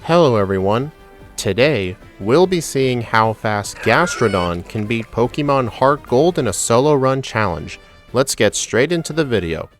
Hello everyone, today we'll be seeing how fast Gastrodon can beat Pokemon Heartgold in a solo run challenge. Let's get straight into the video.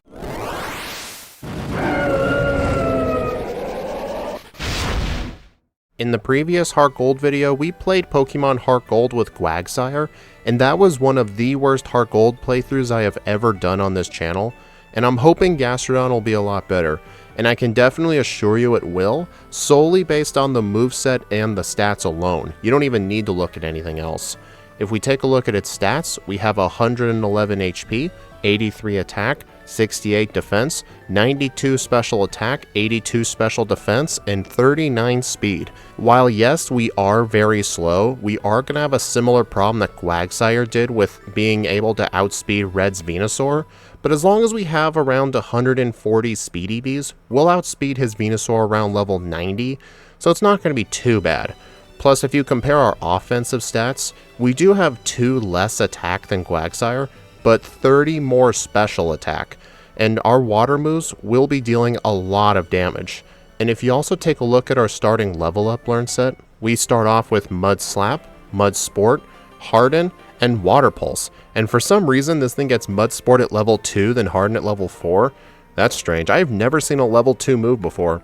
In the previous Heartgold video, we played Pokemon Heartgold with Quagsire, and that was one of the worst Heartgold playthroughs I have ever done on this channel, and I'm hoping Gastrodon will be a lot better. And I can definitely assure you it will, solely based on the moveset and the stats alone. You don't even need to look at anything else. If we take a look at its stats, we have 111 HP, 83 attack, 68 defense, 92 special attack, 82 special defense, and 39 speed. While yes, we are very slow, we are going to have a similar problem that Quagsire did with being able to outspeed Red's Venusaur, but as long as we have around 140 speed EVs, we'll outspeed his Venusaur around level 90, so it's not going to be too bad. Plus, if you compare our offensive stats, we do have 2 less attack than Quagsire, but 30 more special attack, and our water moves will be dealing a lot of damage. And if you also take a look at our starting level up learn set, we start off with Mud Slap, Mud Sport, Harden, and Water Pulse. And for some reason this thing gets Mud Sport at level 2 then Harden at level 4. That's strange, I've never seen a level 2 move before.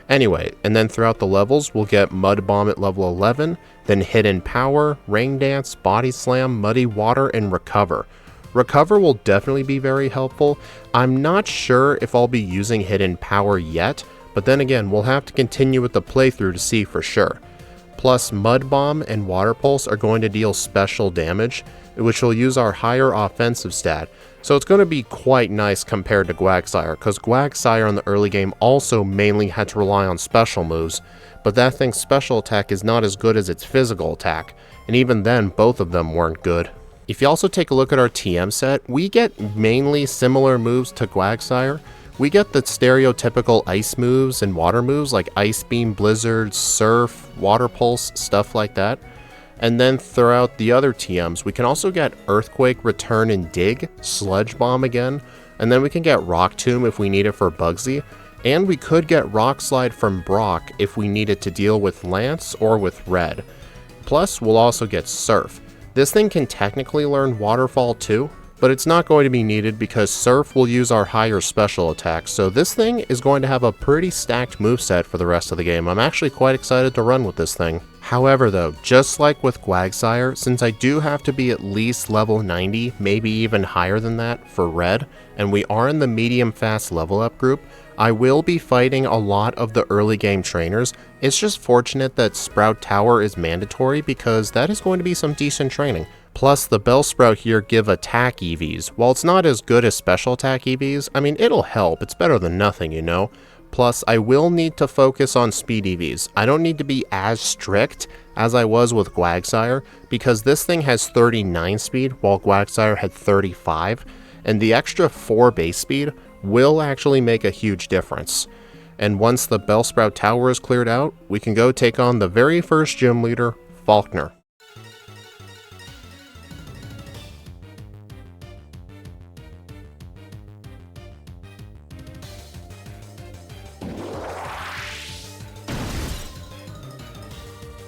Anyway, and then throughout the levels we'll get Mud Bomb at level 11, then Hidden Power, Rain Dance, Body Slam, Muddy Water, and Recover. Recover will definitely be very helpful. I'm not sure if I'll be using Hidden Power yet, but then again we'll have to continue with the playthrough to see for sure. Plus, Mud Bomb and Water Pulse are going to deal special damage, which will use our higher offensive stat, so it's going to be quite nice compared to Quagsire, because Quagsire in the early game also mainly had to rely on special moves, but that thing's special attack is not as good as its physical attack, and even then both of them weren't good. If you also take a look at our TM set, we get mainly similar moves to Quagsire. We get the stereotypical ice moves and water moves like Ice Beam, Blizzard, Surf, Water Pulse, stuff like that. And then throughout the other TMs, we can also get Earthquake, Return, and Dig, Sludge Bomb again, and then we can get Rock Tomb if we need it for Bugsy, and we could get Rock Slide from Brock if we need it to deal with Lance or with Red. Plus, we'll also get Surf. This thing can technically learn Waterfall too, but it's not going to be needed because Surf will use our higher special attack, so this thing is going to have a pretty stacked moveset for the rest of the game. I'm actually quite excited to run with this thing. However though, just like with Quagsire, since I do have to be at least level 90, maybe even higher than that for Red, and we are in the medium fast level up group, I will be fighting a lot of the early game trainers. It's just fortunate that Sprout Tower is mandatory because that is going to be some decent training. Plus, the Bellsprout here give attack EVs. While it's not as good as special attack EVs, I mean, it'll help. It's better than nothing, you know? Plus, I will need to focus on speed EVs. I don't need to be as strict as I was with Quagsire, because this thing has 39 speed, while Quagsire had 35, and the extra 4 base speed will actually make a huge difference. And once the Bellsprout Tower is cleared out, we can go take on the very first gym leader, Falkner.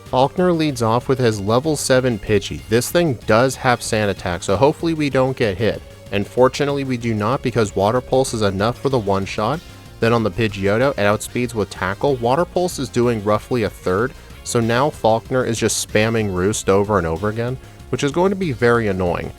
Falkner leads off with his level 7 Pidgey. This thing does have Sand Attack, so hopefully we don't get hit. And fortunately we do not, because Water Pulse is enough for the one shot. Then on the Pidgeotto, it outspeeds with Tackle. Water Pulse is doing roughly a third, so now Falkner is just spamming Roost over and over again, which is going to be very annoying.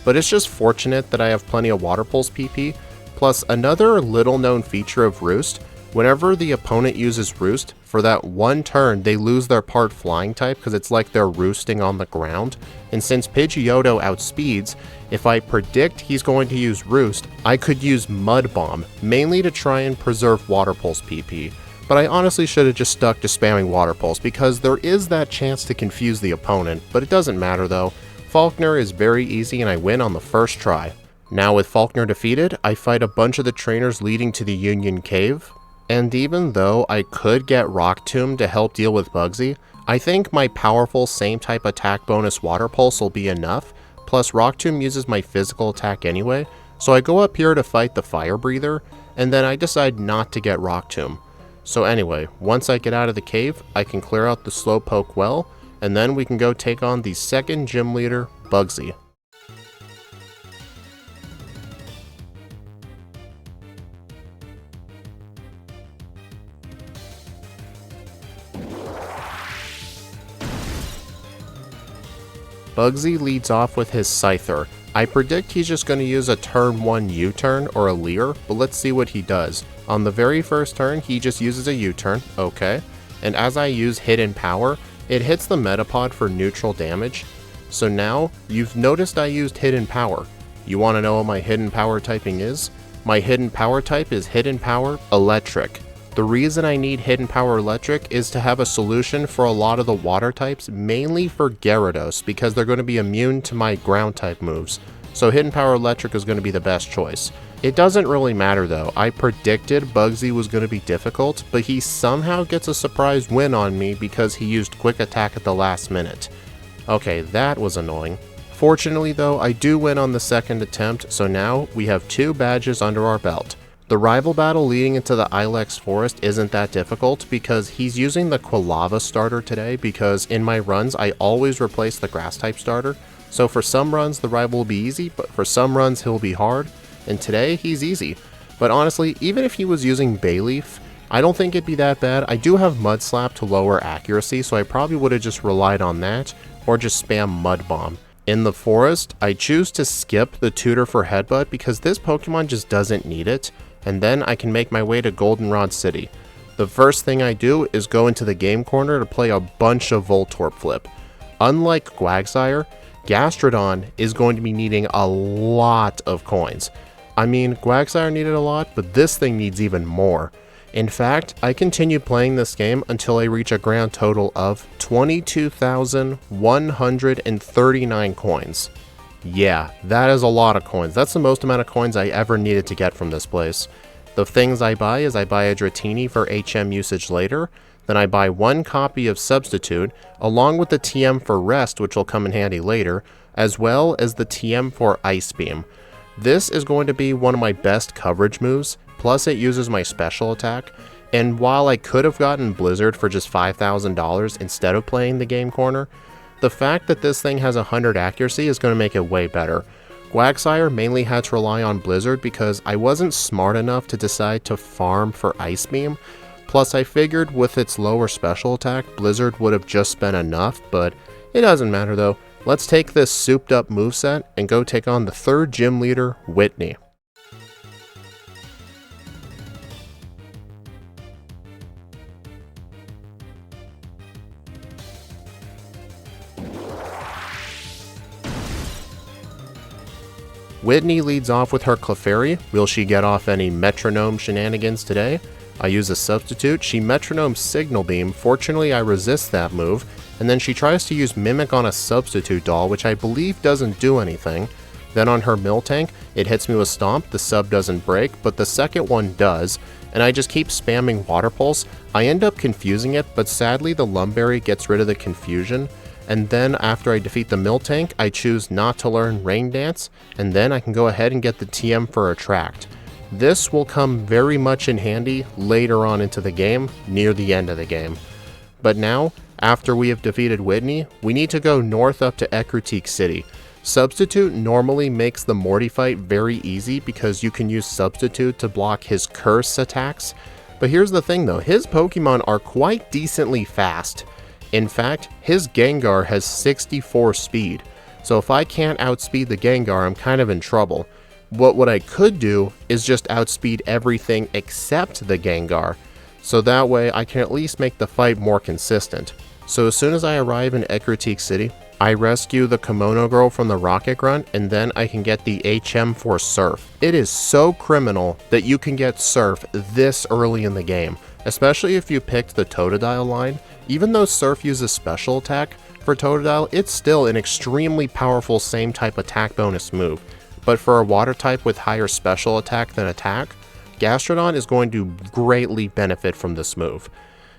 But it's just fortunate that I have plenty of Water Pulse PP. Plus, another little known feature of Roost, whenever the opponent uses Roost, for that one turn they lose their part flying type because it's like they're roosting on the ground. And since Pidgeotto outspeeds, if I predict he's going to use Roost, I could use Mud Bomb, mainly to try and preserve Water Pulse PP. But I honestly should have just stuck to spamming Water Pulse because there is that chance to confuse the opponent, but it doesn't matter though. Falkner is very easy and I win on the first try. Now with Falkner defeated, I fight a bunch of the trainers leading to the Union Cave. And even though I could get Rock Tomb to help deal with Bugsy, I think my powerful same type attack bonus Water Pulse will be enough, plus Rock Tomb uses my physical attack anyway, so I go up here to fight the Fire Breather, and then I decide not to get Rock Tomb. So anyway, once I get out of the cave, I can clear out the Slowpoke well, and then we can go take on the second gym leader, Bugsy. Bugsy leads off with his Scyther. I predict he's just going to use a turn 1 U-turn or a Leer, but let's see what he does. On the very first turn, he just uses a U-turn, okay, and as I use Hidden Power, it hits the Metapod for neutral damage. So now, you've noticed I used Hidden Power. You want to know what my Hidden Power typing is? My Hidden Power type is Hidden Power Electric. The reason I need Hidden Power Electric is to have a solution for a lot of the water types, mainly for Gyarados, because they're going to be immune to my ground type moves. So Hidden Power Electric is going to be the best choice. It doesn't really matter though, I predicted Bugsy was going to be difficult, but he somehow gets a surprise win on me because he used Quick Attack at the last minute. Okay, that was annoying. Fortunately though, I do win on the second attempt, so now we have 2 badges under our belt. The rival battle leading into the Ilex Forest isn't that difficult because he's using the Quilava starter today, because in my runs I always replace the grass type starter. So for some runs the rival will be easy, but for some runs he'll be hard, and today he's easy. But honestly, even if he was using Bayleaf, I don't think it'd be that bad. I do have Mud Slap to lower accuracy, so I probably would have just relied on that, or just spam Mud Bomb. In the forest, I choose to skip the tutor for Headbutt because this Pokemon just doesn't need it, and then I can make my way to Goldenrod City. The first thing I do is go into the game corner to play a bunch of Voltorb Flip. Unlike Quagsire, Gastrodon is going to be needing a lot of coins. I mean, Quagsire needed a lot, but this thing needs even more. In fact, I continued playing this game until I reach a grand total of 22,139 coins. Yeah, that is a lot of coins. That's the most amount of coins I ever needed to get from this place. The things I buy is I buy a Dratini for HM usage later, then I buy 1 copy of Substitute, along with the TM for Rest, which will come in handy later, as well as the TM for Ice Beam. This is going to be one of my best coverage moves, plus it uses my special attack, and while I could have gotten Blizzard for just $5,000 instead of playing the game corner, the fact that this thing has 100 accuracy is going to make it way better. Quagsire mainly had to rely on Blizzard because I wasn't smart enough to decide to farm for Ice Beam, plus I figured with its lower special attack, Blizzard would have just been enough, but it doesn't matter though. Let's take this souped up moveset and go take on the 3rd gym leader, Whitney. Whitney leads off with her Clefairy. Will she get off any metronome shenanigans today? I use a substitute. She metronomes Signal Beam. Fortunately, I resist that move. And then she tries to use Mimic on a substitute doll, which I believe doesn't do anything. Then on her Miltank, it hits me with Stomp. The sub doesn't break, but the second one does. And I just keep spamming Water Pulse. I end up confusing it, but sadly the Lumberry gets rid of the confusion. And then after I defeat the Miltank, I choose not to learn Rain Dance, and then I can go ahead and get the TM for Attract. This will come very much in handy later on into the game, near the end of the game. But now, after we have defeated Whitney, we need to go north up to Ecruteak City. Substitute normally makes the Morty fight very easy because you can use Substitute to block his Curse attacks. But here's the thing though, his Pokemon are quite decently fast. In fact, his Gengar has 64 speed, so if I can't outspeed the Gengar, I'm kind of in trouble. What I could do is just outspeed everything except the Gengar, so that way I can at least make the fight more consistent. So as soon as I arrive in Ecruteak City, I rescue the Kimono Girl from the Rocket Grunt, and then I can get the HM for Surf. It is so criminal that you can get Surf this early in the game, especially if you picked the Totodile line. Even though Surf uses special attack for Totodile, it's still an extremely powerful same type attack bonus move. But for a water type with higher special attack than attack, Gastrodon is going to greatly benefit from this move.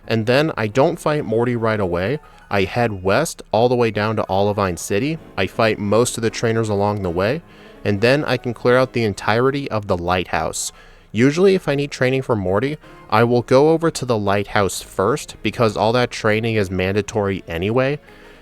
And then I don't fight Morty right away. I head west all the way down to Olivine City. I fight most of the trainers along the way, and then I can clear out the entirety of the lighthouse. Usually if I need training for Morty, I will go over to the lighthouse first because all that training is mandatory anyway,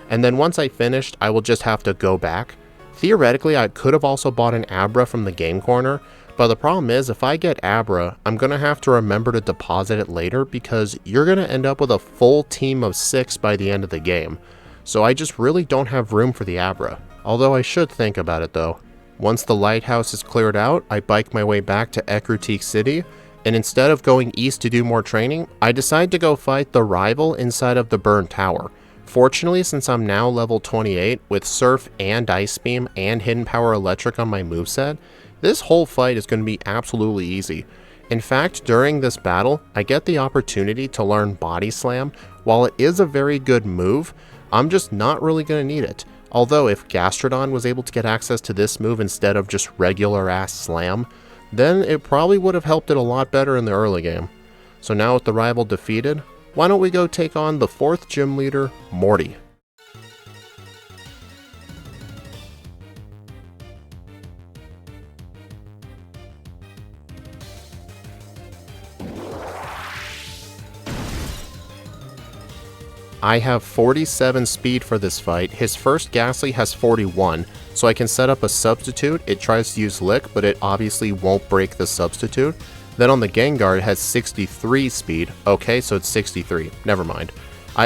and then once I finished, I will just have to go back. Theoretically, I could have also bought an Abra from the game corner, but the problem is if I get Abra, I'm going to have to remember to deposit it later because you're going to end up with a full team of 6 by the end of the game. So I just really don't have room for the Abra, although I should think about it though. Once the lighthouse is cleared out, I bike my way back to Ekrutik City, and instead of going east to do more training, I decide to go fight the rival inside of the burned tower. Fortunately, since I'm now level 28 with Surf and Ice Beam and Hidden Power Electric on my moveset, this whole fight is going to be absolutely easy. In fact, during this battle, I get the opportunity to learn Body Slam. While it is a very good move, I'm just not really going to need it. Although if Gastrodon was able to get access to this move instead of just regular ass Slam, then it probably would have helped it a lot better in the early game. So now with the rival defeated, why don't we go take on the 4th gym leader, Morty. I have 47 speed for this fight. His first Ghastly has 41, so I can set up a substitute. It tries to use Lick, but it obviously won't break the substitute. Then on the Gengar, it has 63 speed. Okay, so it's 63. Never mind.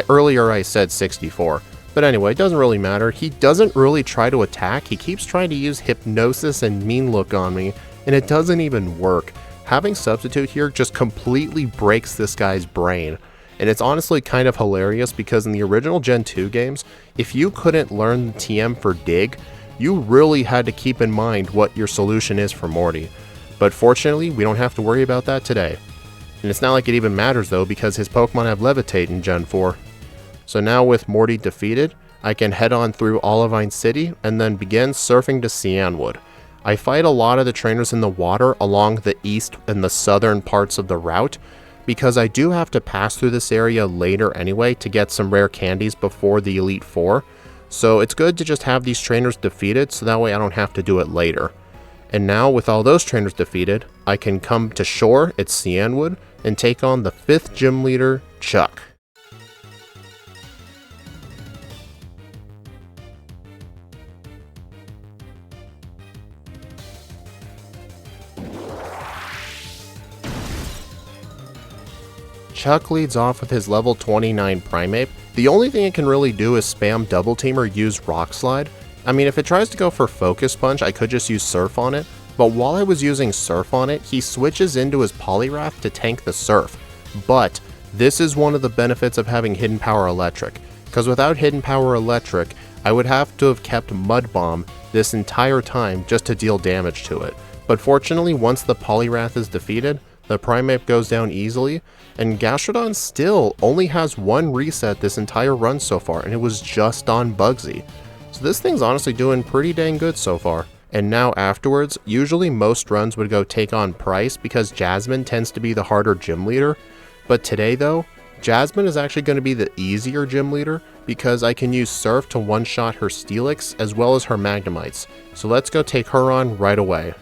Earlier I said 64. But anyway, it doesn't really matter. He doesn't really try to attack. He keeps trying to use Hypnosis and Mean Look on me, and it doesn't even work. Having substitute here just completely breaks this guy's brain. And it's honestly kind of hilarious because in the original Gen 2 games, if you couldn't learn the TM for Dig, you really had to keep in mind what your solution is for Morty. But fortunately, we don't have to worry about that today. And it's not like it even matters though because his Pokemon have Levitate in Gen 4. So now with Morty defeated, I can head on through Olivine City and then begin surfing to Cianwood. I fight a lot of the trainers in the water along the east and the southern parts of the route, because I do have to pass through this area later anyway to get some rare candies before the Elite Four, so it's good to just have these trainers defeated so that way I don't have to do it later. And now with all those trainers defeated, I can come to shore at Cianwood and take on the 5th gym leader, Chuck. Chuck leads off with his level 29 Primeape. The only thing it can really do is spam Double Team or use Rock Slide. I mean, if it tries to go for Focus Punch, I could just use Surf on it, but while I was using Surf on it, he switches into his Poliwrath to tank the Surf. But this is one of the benefits of having Hidden Power Electric, because without Hidden Power Electric, I would have to have kept Mud Bomb this entire time just to deal damage to it. But fortunately, once the Poliwrath is defeated, the Primeape goes down easily, and Gastrodon still only has 1 reset this entire run so far, and it was just on Bugsy. So this thing's honestly doing pretty dang good so far. And now afterwards, usually most runs would go take on Price because Jasmine tends to be the harder gym leader. But today though, Jasmine is actually going to be the easier gym leader because I can use Surf to one-shot her Steelix as well as her Magnemites. So let's go take her on right away.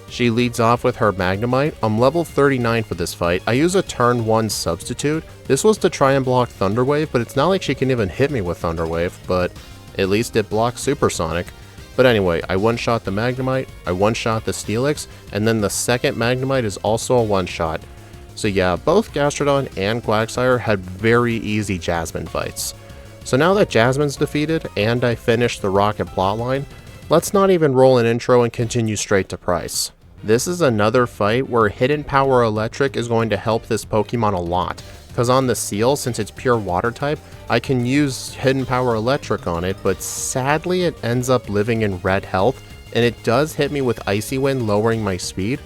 She leads off with her Magnemite. I'm level 39 for this fight. I use a turn 1 substitute. This was to try and block Thunder Wave, but it's not like she can even hit me with Thunder Wave, but at least it blocks Supersonic. But anyway, I one-shot the Magnemite, I one-shot the Steelix, and then the second Magnemite is also a one-shot. So yeah, both Gastrodon and Quagsire had very easy Jasmine fights. So now that Jasmine's defeated, and I finished the Rocket plotline, let's not even roll an intro and continue straight to Price. This is another fight where Hidden Power Electric is going to help this Pokemon a lot, because on the Seal, since it's pure water type, I can use Hidden Power Electric on it, but sadly it ends up living in red health, and it does hit me with Icy Wind lowering my speed,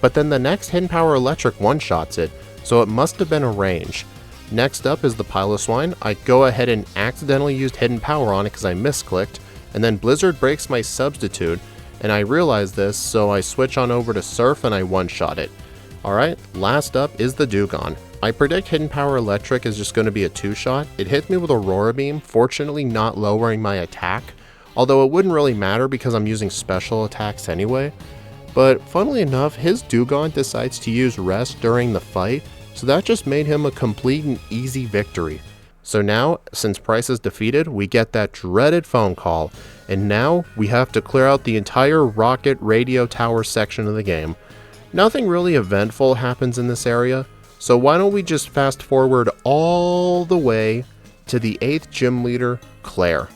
but then the next Hidden Power Electric one-shots it, so it must have been a range. Next up is the Piloswine. I go ahead and accidentally used Hidden Power on it because I misclicked, and then Blizzard breaks my substitute, and I realize this, so I switch on over to Surf and I one-shot it. Alright, last up is the Dewgong. I predict Hidden Power Electric is just going to be a 2-shot. It hits me with Aurora Beam, fortunately not lowering my attack, although it wouldn't really matter because I'm using special attacks anyway. But funnily enough, his Dewgong decides to use Rest during the fight, so that just made him a complete and easy victory. So now, since Price is defeated, we get that dreaded phone call, and now we have to clear out the entire Rocket Radio Tower section of the game. Nothing really eventful happens in this area, so why don't we just fast forward all the way to the 8th gym leader, Claire.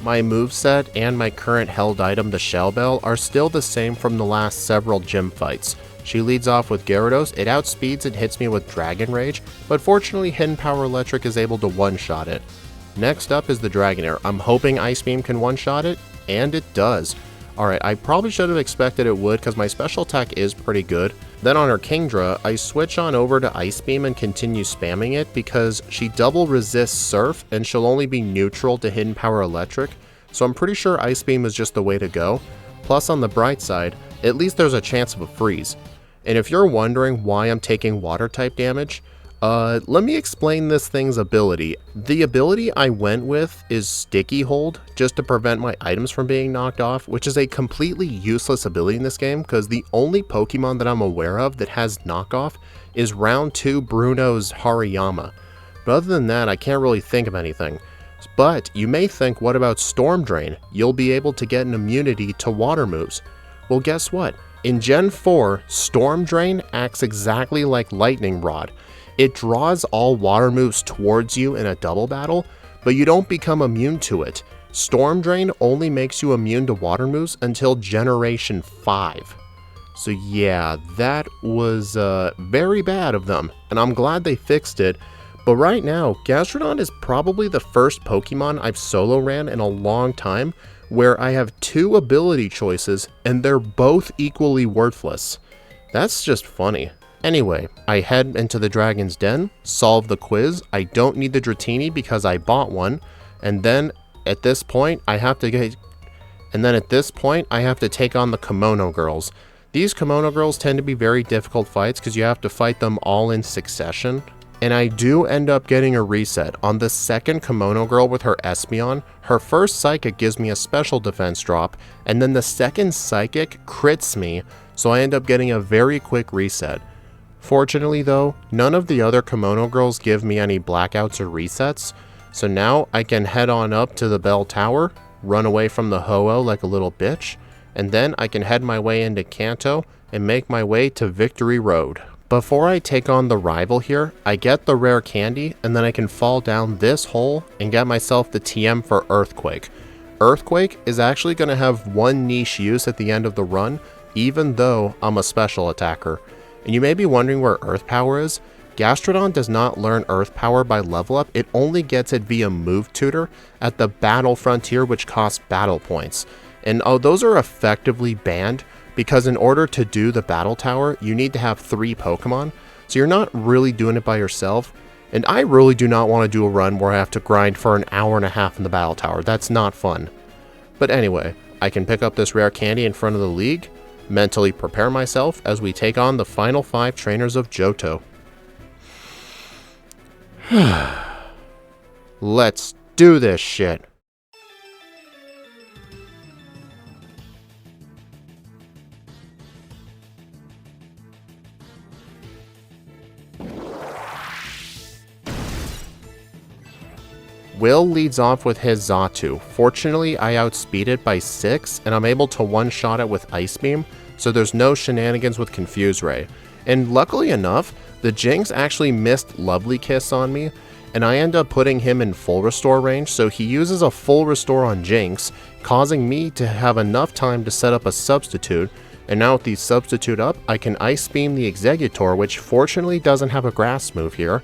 My moveset and my current held item, the Shell Bell, are still the same from the last several gym fights. She leads off with Gyarados, it outspeeds and hits me with Dragon Rage, but fortunately Hidden Power Electric is able to one-shot it. Next up is the Dragonair. I'm hoping Ice Beam can one-shot it, and it does. Alright, I probably should have expected it would because my special attack is pretty good. Then on her Kingdra, I switch on over to Ice Beam and continue spamming it because she double resists Surf and she'll only be neutral to Hidden Power Electric, so I'm pretty sure Ice Beam is just the way to go. Plus on the bright side, at least there's a chance of a freeze. And if you're wondering why I'm taking water type damage, let me explain this thing's ability. The ability I went with is Sticky Hold, just to prevent my items from being knocked off, which is a completely useless ability in this game because the only Pokemon that I'm aware of that has knockoff is round 2 Bruno's Hariyama. But other than that, I can't really think of anything. But you may think, what about Storm Drain? You'll be able to get an immunity to water moves. Well, guess what? In Gen 4, Storm Drain acts exactly like Lightning Rod. It draws all water moves towards you in a double battle, but you don't become immune to it. Storm Drain only makes you immune to water moves until Generation 5. So yeah, that was very bad of them, and I'm glad they fixed it. But right now, Gastrodon is probably the first Pokemon I've solo ran in a long time where I have 2 ability choices and they're both equally worthless. That's just funny. Anyway, I head into the Dragon's Den, solve the quiz. I don't need the Dratini because I bought one, and then at this point I have to take on the Kimono Girls. These Kimono Girls tend to be very difficult fights because you have to fight them all in succession. And I do end up getting a reset. On the second Kimono Girl with her Espeon, her first Psychic gives me a special defense drop, and then the second Psychic crits me, so I end up getting a very quick reset. Fortunately though, none of the other Kimono Girls give me any blackouts or resets, so now I can head on up to the Bell Tower, run away from the Ho-Oh like a little bitch, and then I can head my way into Kanto and make my way to Victory Road. Before I take on the rival here, I get the rare candy, and then I can fall down this hole and get myself the TM for Earthquake. Earthquake is actually going to have one niche use at the end of the run, even though I'm a special attacker. And you may be wondering where Earth Power is. Gastrodon does not learn Earth Power by level up, it only gets it via Move Tutor at the Battle Frontier, which costs battle points. And those are effectively banned, because in order to do the Battle Tower, you need to have 3 Pokemon, so you're not really doing it by yourself, and I really do not want to do a run where I have to grind for an hour and a half in the Battle Tower. That's not fun. But anyway, I can pick up this rare candy in front of the league, mentally prepare myself as we take on the final 5 trainers of Johto. Let's do this shit. Will leads off with his Xatu. Fortunately, I outspeed it by 6, and I'm able to one-shot it with Ice Beam, so there's no shenanigans with Confuse Ray. And luckily enough, the Jinx actually missed Lovely Kiss on me, and I end up putting him in full restore range, so he uses a full restore on Jinx, causing me to have enough time to set up a substitute, and now with the substitute up, I can Ice Beam the Exeggutor, which fortunately doesn't have a grass move here.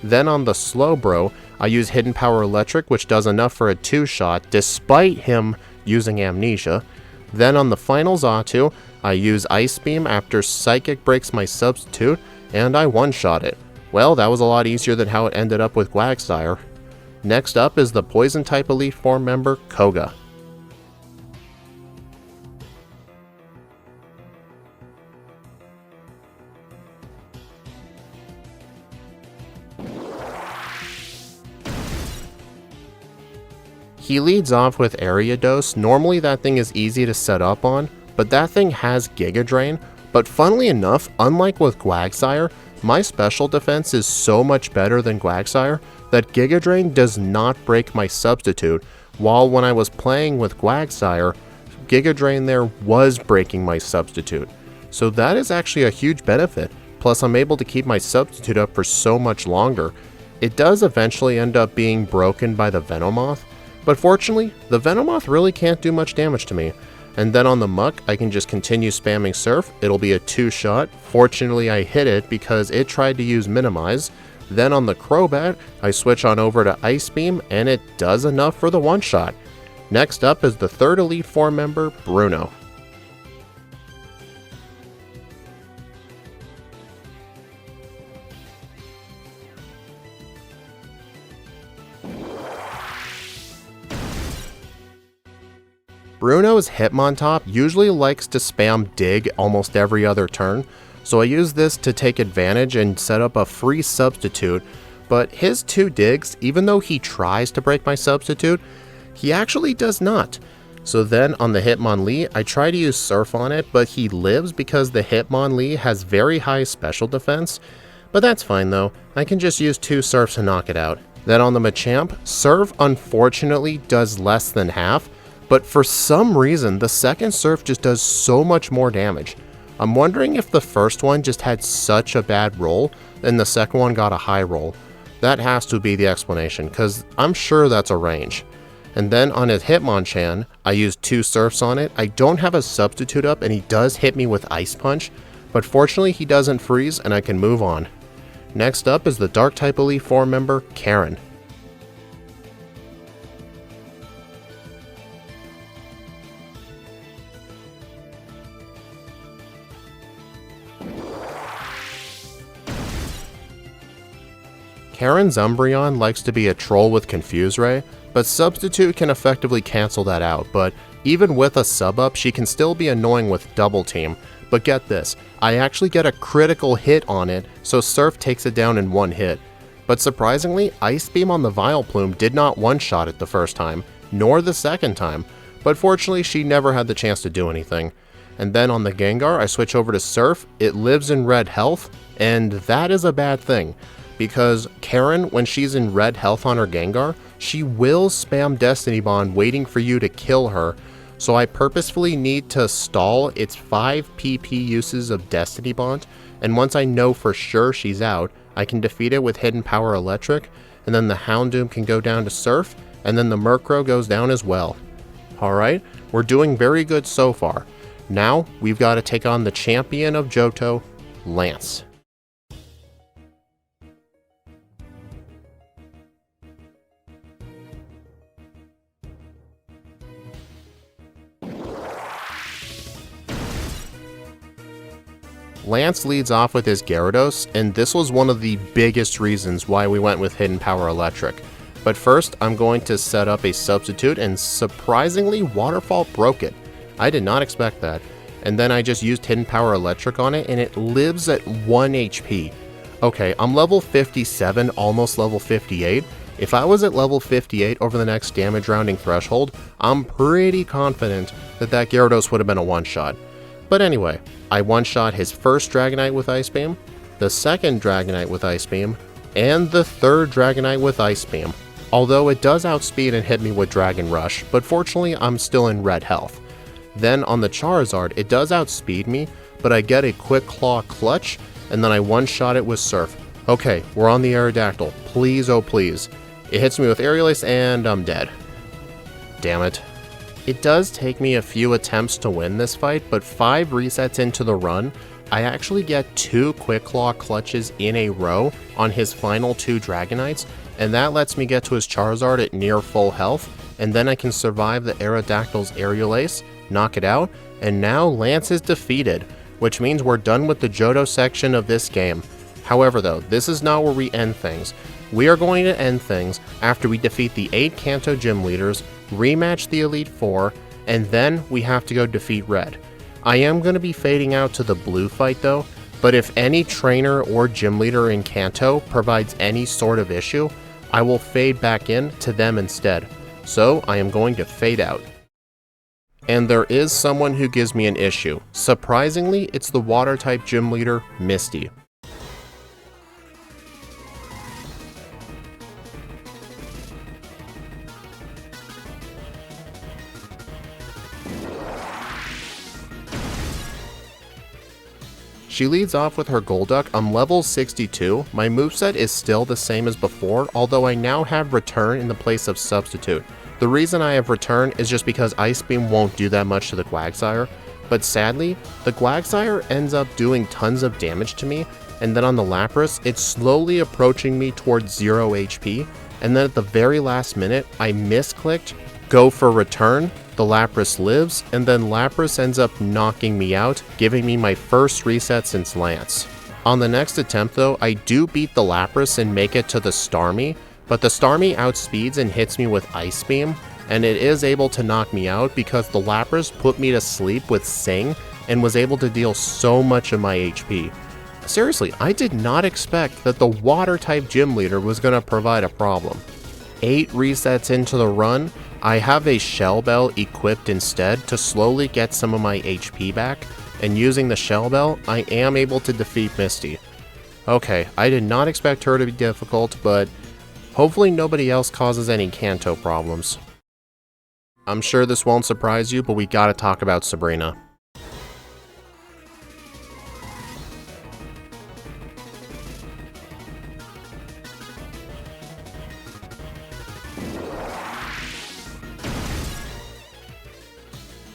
Then on the Slowbro, I use Hidden Power Electric, which does enough for a 2-shot, despite him using Amnesia. Then on the final Xatu, I use Ice Beam after Psychic breaks my substitute, and I one-shot it. Well, that was a lot easier than how it ended up with Quagsire. Next up is the Poison type Elite Four member, Koga. He leads off with Area Dose. Normally that thing is easy to set up on, but that thing has Giga Drain. But funnily enough, unlike with Quagsire, my special defense is so much better than Quagsire that Giga Drain does not break my substitute, while when I was playing with Quagsire, Giga Drain there was breaking my substitute. So that is actually a huge benefit, plus I'm able to keep my substitute up for so much longer. It does eventually end up being broken by the Venomoth, but fortunately, the Venomoth really can't do much damage to me. And then on the Muck, I can just continue spamming Surf. It'll be a 2-shot. Fortunately, I hit it because it tried to use Minimize. Then on the Crobat, I switch on over to Ice Beam, and it does enough for the 1-shot. Next up is the third Elite Four member, Bruno. Bruno's Hitmontop usually likes to spam Dig almost every other turn, so I use this to take advantage and set up a free substitute, but his 2 digs, even though he tries to break my substitute, he actually does not. So then on the Hitmonlee, I try to use Surf on it, but he lives because the Hitmonlee has very high special defense, but that's fine though, I can just use 2 Surfs to knock it out. Then on the Machamp, Surf unfortunately does less than half, but for some reason, the second Surf just does so much more damage. I'm wondering if the first one just had such a bad roll, and the second one got a high roll. That has to be the explanation, because I'm sure that's a range. And then on his Hitmonchan, I used 2 Surfs on it. I don't have a substitute up, and he does hit me with Ice Punch, but fortunately he doesn't freeze, and I can move on. Next up is the Dark type Elite Four member, Karen. Karen's Umbreon likes to be a troll with Confuse Ray, but Substitute can effectively cancel that out, but even with a sub up, she can still be annoying with Double Team. But get this, I actually get a critical hit on it, so Surf takes it down in 1 hit. But surprisingly, Ice Beam on the Vileplume did not one-shot it the first time, nor the second time, but fortunately she never had the chance to do anything. And then on the Gengar, I switch over to Surf. It lives in red health, and that is a bad thing. Because Karen, when she's in red health on her Gengar, she will spam Destiny Bond waiting for you to kill her, so I purposefully need to stall its 5 PP uses of Destiny Bond, and once I know for sure she's out, I can defeat it with Hidden Power Electric, and then the Houndoom can go down to Surf, and then the Murkrow goes down as well. Alright, we're doing very good so far. Now, we've got to take on the champion of Johto, Lance. Lance leads off with his Gyarados, and this was one of the biggest reasons why we went with Hidden Power Electric. But first, I'm going to set up a substitute, and surprisingly, Waterfall broke it. I did not expect that. And then I just used Hidden Power Electric on it, and it lives at 1 HP. Okay, I'm level 57, almost level 58. If I was at level 58 over the next damage rounding threshold, I'm pretty confident that that Gyarados would have been a one-shot. But anyway, I one-shot his first Dragonite with Ice Beam, the second Dragonite with Ice Beam, and the third Dragonite with Ice Beam. Although it does outspeed and hit me with Dragon Rush, but fortunately I'm still in red health. Then on the Charizard, it does outspeed me, but I get a Quick Claw Clutch, and then I one-shot it with Surf. Okay, we're on the Aerodactyl. Please, oh please. It hits me with Aerial Ace, and I'm dead. Damn it. It does take me a few attempts to win this fight, but 5 resets into the run, I actually get 2 Quick Claw Clutches in a row on his final 2 Dragonites, and that lets me get to his Charizard at near full health, and then I can survive the Aerodactyl's Aerial Ace, knock it out, and now Lance is defeated, which means we're done with the Johto section of this game. However though, this is not where we end things. We are going to end things after we defeat the 8 Kanto gym leaders, rematch the Elite Four, and then we have to go defeat Red. I am going to be fading out to the blue fight though, but if any trainer or gym leader in Kanto provides any sort of issue, I will fade back in to them instead. So I am going to fade out. And there is someone who gives me an issue. Surprisingly, it's the water type gym leader, Misty. She leads off with her Golduck. I'm level 62. My moveset is still the same as before, although I now have Return in the place of Substitute. The reason I have Return is just because Ice Beam won't do that much to the Quagsire, but sadly, the Quagsire ends up doing tons of damage to me, and then on the Lapras, it's slowly approaching me towards 0 HP, and then at the very last minute, I misclicked, go for Return, the Lapras lives, and then Lapras ends up knocking me out, giving me my first reset since Lance. On the next attempt though, I do beat the Lapras and make it to the Starmie, but the Starmie outspeeds and hits me with Ice Beam, and it is able to knock me out because the Lapras put me to sleep with Sing and was able to deal so much of my HP. Seriously, I did not expect that the water type gym leader was going to provide a problem. 8 resets into the run, I have a Shell Bell equipped instead to slowly get some of my HP back, and using the Shell Bell, I am able to defeat Misty. Okay, I did not expect her to be difficult, but hopefully nobody else causes any Kanto problems. I'm sure this won't surprise you, but we gotta talk about Sabrina.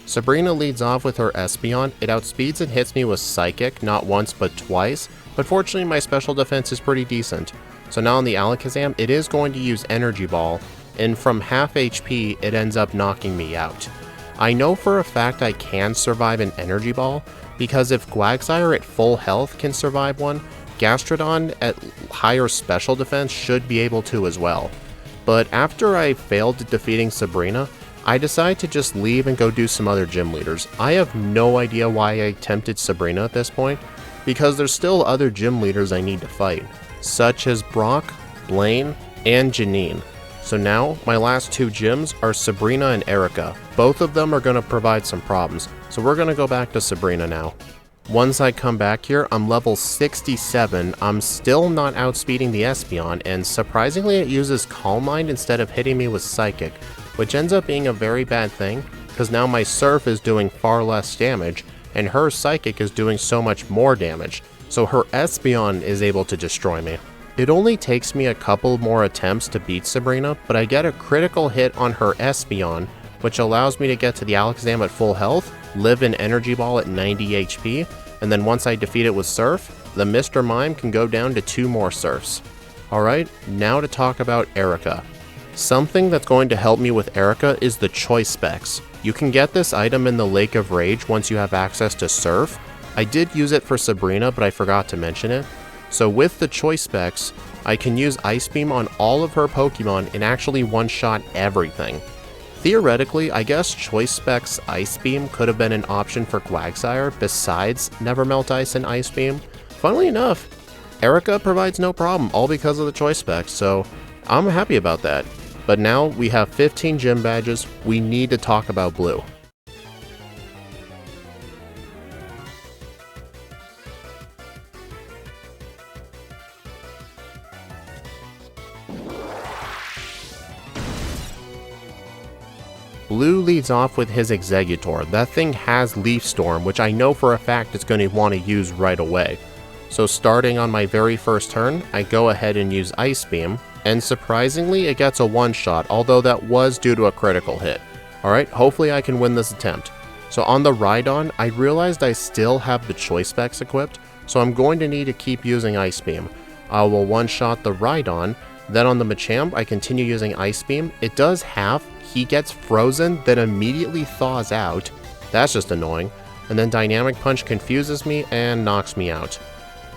Sabrina leads off with her Espeon. It outspeeds and hits me with Psychic, not once but twice, but fortunately my special defense is pretty decent. So now on the Alakazam, it is going to use Energy Ball, and from half HP, it ends up knocking me out. I know for a fact I can survive an Energy Ball, because if Quagsire at full health can survive one, Gastrodon at higher special defense should be able to as well. But after I failed defeating Sabrina, I decided to just leave and go do some other gym leaders. I have no idea why I tempted Sabrina at this point, because there's still other gym leaders I need to fight, such as Brock, Blaine, and Janine. So now, my last 2 gyms are Sabrina and Erica. Both of them are going to provide some problems, so we're going to go back to Sabrina now. Once I come back here, I'm level 67, I'm still not outspeeding the Espeon, and surprisingly it uses Calm Mind instead of hitting me with Psychic, which ends up being a very bad thing, because now my Surf is doing far less damage, and her Psychic is doing so much more damage, so her Espeon is able to destroy me. It only takes me a couple more attempts to beat Sabrina, but I get a critical hit on her Espeon, which allows me to get to the Alakazam at full health, live an Energy Ball at 90 HP, and then once I defeat it with Surf, the Mr. Mime can go down to 2 more Surfs. Alright, now to talk about Erica. Something that's going to help me with Erica is the Choice Specs. You can get this item in the Lake of Rage once you have access to Surf. I did use it for Sabrina, but I forgot to mention it. So with the Choice Specs, I can use Ice Beam on all of her Pokemon and actually one-shot everything. Theoretically, I guess Choice Specs Ice Beam could have been an option for Quagsire besides Never Melt Ice and Ice Beam. Funnily enough, Erica provides no problem, all because of the Choice Specs, so I'm happy about that. But now we have 15 gym badges, we need to talk about Blue. Blue leads off with his Exeggutor. That thing has Leaf Storm, which I know for a fact it's going to want to use right away. So starting on my very first turn, I go ahead and use Ice Beam, and surprisingly it gets a one-shot, although that was due to a critical hit. Alright, hopefully I can win this attempt. So on the Rhydon, I realized I still have the Choice Specs equipped, so I'm going to need to keep using Ice Beam. I will one-shot the Rhydon, then on the Machamp I continue using Ice Beam. It does half, he gets frozen, then immediately thaws out. That's just annoying. And then Dynamic Punch confuses me and knocks me out.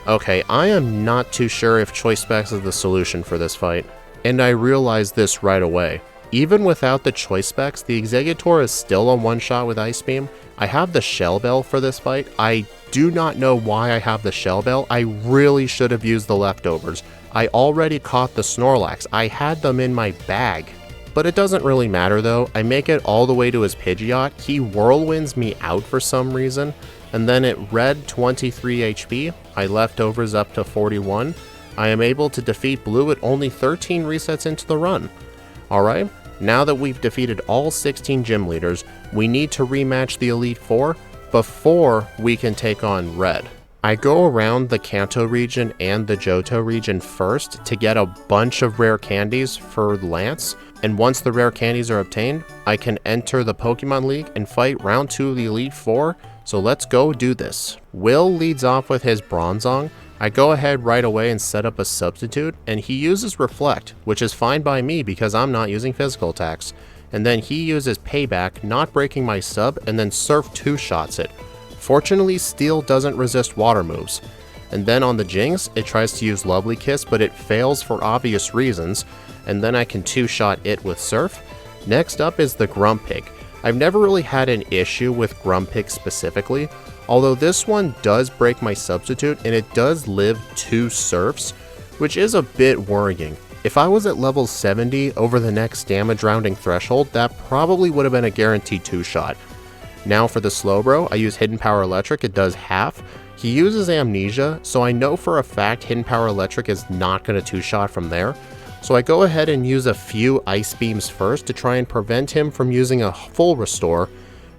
Okay, I am not too sure if Choice Specs is the solution for this fight, and I realized this right away. Even without the Choice Specs, the Exeggutor is still a one-shot with Ice Beam. I have the Shell Bell for this fight. I do not know why I have the Shell Bell. I really should have used the leftovers. I already caught the Snorlax. I had them in my bag. But it doesn't really matter though. I make it all the way to his Pidgeot. He whirlwinds me out for some reason. And then at red 23 HP, I leftovers up to 41. I am able to defeat blue at only 13 resets into the run. Alright, now that we've defeated all 16 gym leaders, we need to rematch the Elite Four before we can take on red. I go around the Kanto region and the Johto region first to get a bunch of rare candies for Lance, and once the rare candies are obtained, I can enter the Pokemon League and fight round 2 of the Elite Four, so let's go do this. Will leads off with his Bronzong. I go ahead right away and set up a substitute, and he uses Reflect, which is fine by me because I'm not using physical attacks. And then he uses Payback, not breaking my sub, and then Surf 2-shots it. Fortunately, Steel doesn't resist water moves. And then on the Jinx, it tries to use Lovely Kiss, but it fails for obvious reasons, and then I can 2-shot it with Surf. Next up is the Grumpig. I've never really had an issue with Grumpig specifically, although this one does break my substitute and it does live 2 Surfs, which is a bit worrying. If I was at level 70 over the next damage rounding threshold, that probably would have been a guaranteed 2-shot. Now for the Slowbro, I use Hidden Power Electric, it does half. He uses Amnesia, so I know for a fact Hidden Power Electric is not going to 2-shot from there. So I go ahead and use a few Ice Beams first to try and prevent him from using a full restore.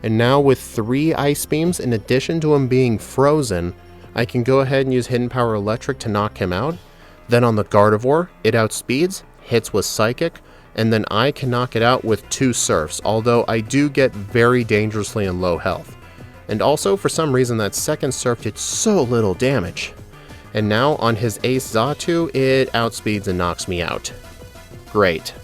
And now with 3 Ice Beams, in addition to him being frozen, I can go ahead and use Hidden Power Electric to knock him out. Then on the Gardevoir, it outspeeds, hits with Psychic, and then I can knock it out with 2 Surfs, although I do get very dangerously in low health. And also, for some reason, that second Surf did so little damage. And now on his Ace Xatu, it outspeeds and knocks me out. Great.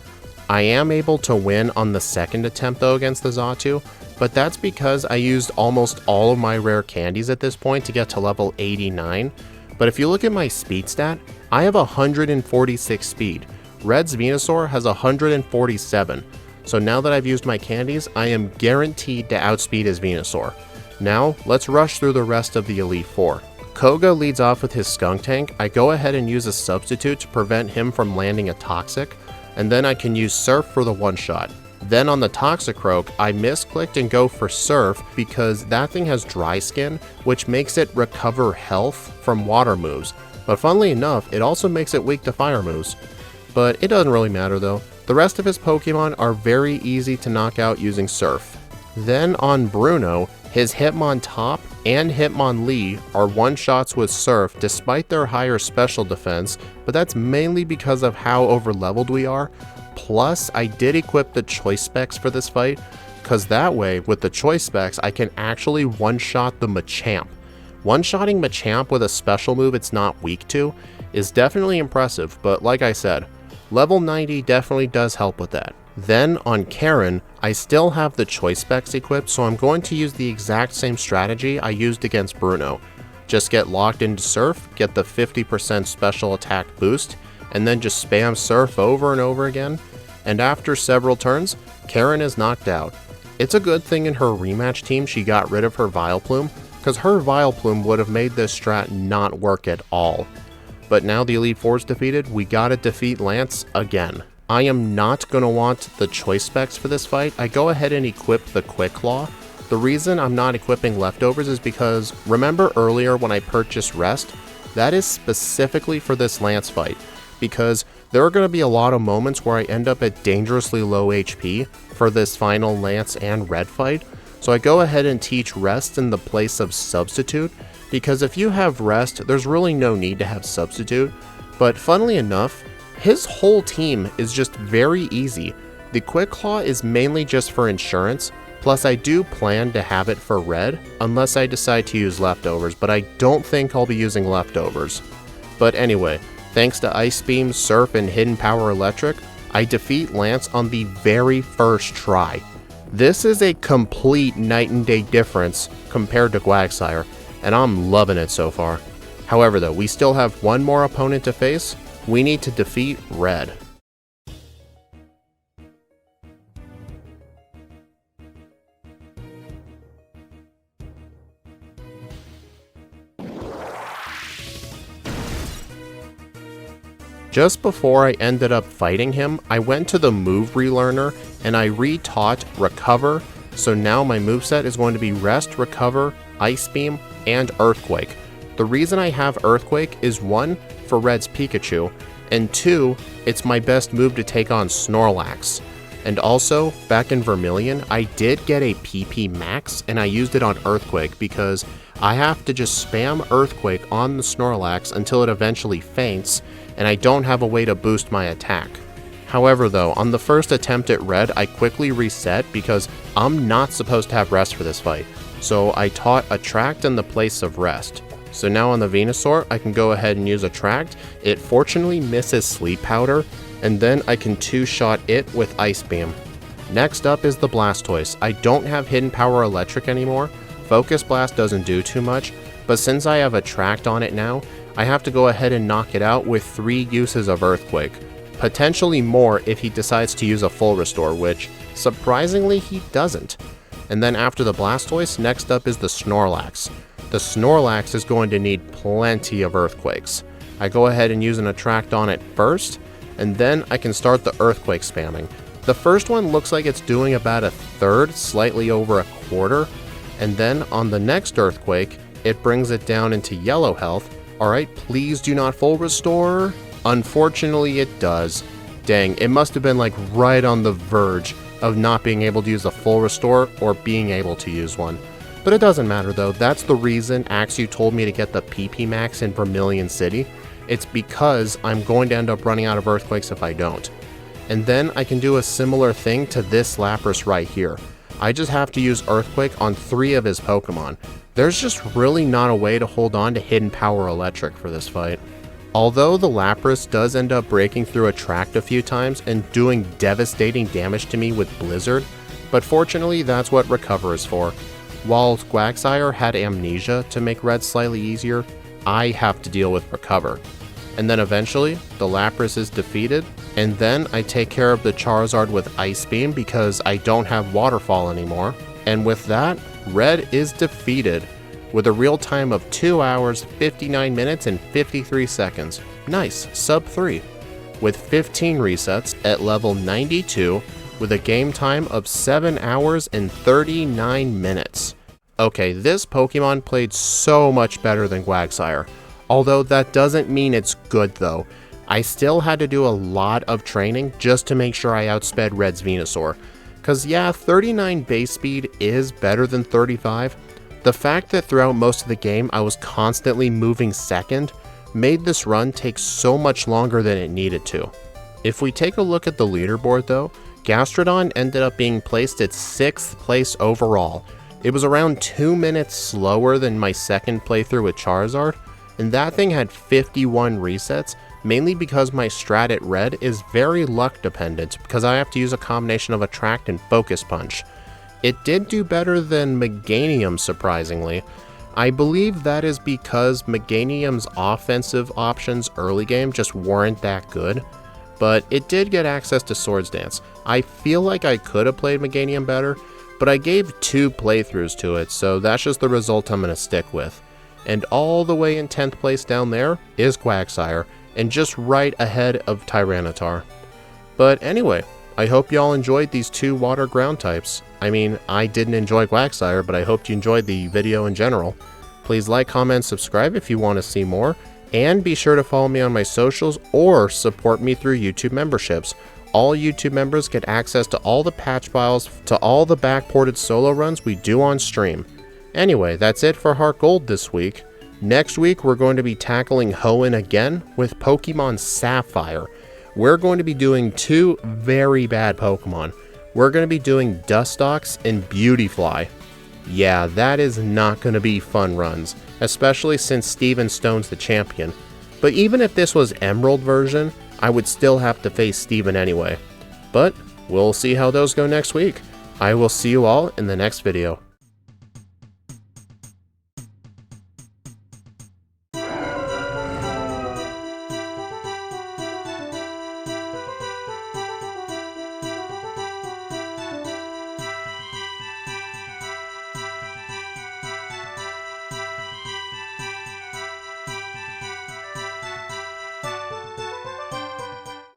I am able to win on the second attempt though against the Xatu, but that's because I used almost all of my rare candies at this point to get to level 89. But if you look at my speed stat, I have 146 speed. Red's Venusaur has 147. So now that I've used my candies, I am guaranteed to outspeed his Venusaur. Now, let's rush through the rest of the Elite Four. Koga leads off with his Skuntank. I go ahead and use a substitute to prevent him from landing a Toxic, and then I can use Surf for the one-shot. Then on the Toxicroak, I misclicked and go for Surf because that thing has Dry Skin, which makes it recover health from water moves. But funnily enough, it also makes it weak to fire moves. But it doesn't really matter though. The rest of his Pokemon are very easy to knock out using Surf. Then on Bruno, his Hitmontop and Hitmonlee are one-shots with Surf despite their higher special defense, but that's mainly because of how over-leveled we are. Plus, I did equip the Choice Specs for this fight, because that way, with the Choice Specs, I can actually one-shot the Machamp. One-shotting Machamp with a special move it's not weak to is definitely impressive, but like I said, level 90 definitely does help with that. Then on Karen, I still have the Choice Specs equipped, so I'm going to use the exact same strategy I used against Bruno. Just get locked into Surf, get the 50% special attack boost, and then just spam Surf over and over again. And after several turns, Karen is knocked out. It's a good thing in her rematch team she got rid of her Vileplume, because her Vileplume would have made this strat not work at all. But now the Elite Four's defeated, we gotta defeat Lance again. I am not going to want the Choice Specs for this fight. I go ahead and equip the Quick Claw. The reason I'm not equipping leftovers is because, remember earlier when I purchased Rest? That is specifically for this Lance fight, because there are going to be a lot of moments where I end up at dangerously low HP for this final Lance and Red fight. So I go ahead and teach Rest in the place of Substitute, because if you have Rest, there's really no need to have Substitute. But funnily enough, his whole team is just very easy. The Quick Claw is mainly just for insurance, plus I do plan to have it for red, unless I decide to use leftovers, but I don't think I'll be using leftovers. But anyway, thanks to Ice Beam, Surf, and Hidden Power Electric, I defeat Lance on the very first try. This is a complete night and day difference compared to Quagsire, and I'm loving it so far. However though, we still have one more opponent to face. We need to defeat Red. Just before I ended up fighting him, I went to the move relearner and I retaught Recover, so now my moveset is going to be Rest, Recover, Ice Beam, and Earthquake. The reason I have Earthquake is 1, for Red's Pikachu, and 2, it's my best move to take on Snorlax. And also, back in Vermilion, I did get a PP Max and I used it on Earthquake because I have to just spam Earthquake on the Snorlax until it eventually faints, and I don't have a way to boost my attack. However though, on the first attempt at Red, I quickly reset because I'm not supposed to have Rest for this fight, so I taught Attract in the place of Rest. So now on the Venusaur, I can go ahead and use Attract. It fortunately misses Sleep Powder, and then I can 2-shot it with Ice Beam. Next up is the Blastoise. I don't have Hidden Power Electric anymore. Focus Blast doesn't do too much, but since I have Attract on it now, I have to go ahead and knock it out with 3 uses of Earthquake. Potentially more if he decides to use a full restore, which surprisingly he doesn't. And then after the Blastoise, next up is the Snorlax. The Snorlax is going to need plenty of Earthquakes. I go ahead and use an Attract on it first, and then I can start the Earthquake spamming. The first one looks like it's doing about a third, slightly over a quarter, and then on the next Earthquake, it brings it down into yellow health. Alright, please do not full restore. Unfortunately it does. Dang, it must have been like right on the verge of not being able to use a full restore or being able to use one. But it doesn't matter though, that's the reason Axew told me to get the PP Max in Vermilion City. It's because I'm going to end up running out of Earthquakes if I don't. And then I can do a similar thing to this Lapras right here. I just have to use Earthquake on 3 of his Pokemon. There's just really not a way to hold on to Hidden Power Electric for this fight. Although the Lapras does end up breaking through Attract a few times and doing devastating damage to me with Blizzard, but fortunately that's what Recover is for. While Quagsire had Amnesia to make Red slightly easier, I have to deal with Recover. And then eventually, the Lapras is defeated, and then I take care of the Charizard with Ice Beam because I don't have Waterfall anymore. And with that, Red is defeated with a real time of 2 hours, 59 minutes, and 53 seconds. Nice, sub 3. With 15 resets at level 92, with a game time of 7 hours and 39 minutes. Okay, this Pokemon played so much better than Quagsire. Although that doesn't mean it's good though. I still had to do a lot of training just to make sure I outsped Red's Venusaur. Cause yeah, 39 base speed is better than 35. The fact that throughout most of the game I was constantly moving second made this run take so much longer than it needed to. If we take a look at the leaderboard though, Gastrodon ended up being placed at 6th place overall. It was around 2 minutes slower than my second playthrough with Charizard, and that thing had 51 resets, mainly because my strat at Red is very luck dependent because I have to use a combination of Attract and Focus Punch. It did do better than Meganium surprisingly. I believe that is because Meganium's offensive options early game just weren't that good, but it did get access to Swords Dance. I feel like I could have played Meganium better, but I gave 2 playthroughs to it, so that's just the result I'm going to stick with. And all the way in 10th place down there is Quagsire, and just right ahead of Tyranitar. But anyway, I hope y'all enjoyed these 2 water ground types. I mean, I didn't enjoy Quagsire, but I hope you enjoyed the video in general. Please like, comment, subscribe if you want to see more, and be sure to follow me on my socials or support me through YouTube memberships. All YouTube members get access to all the patch files to all the backported solo runs we do on stream. Anyway, that's it for Heartgold this week. Next week, we're going to be tackling Hoenn again with Pokemon Sapphire. We're going to be doing 2 very bad Pokemon. We're going to be doing Dustox and Beautyfly. Yeah, that is not going to be fun runs, especially since Steven Stone's the champion. But even if this was Emerald version, I would still have to face Steven anyway. But we'll see how those go next week. I will see you all in the next video.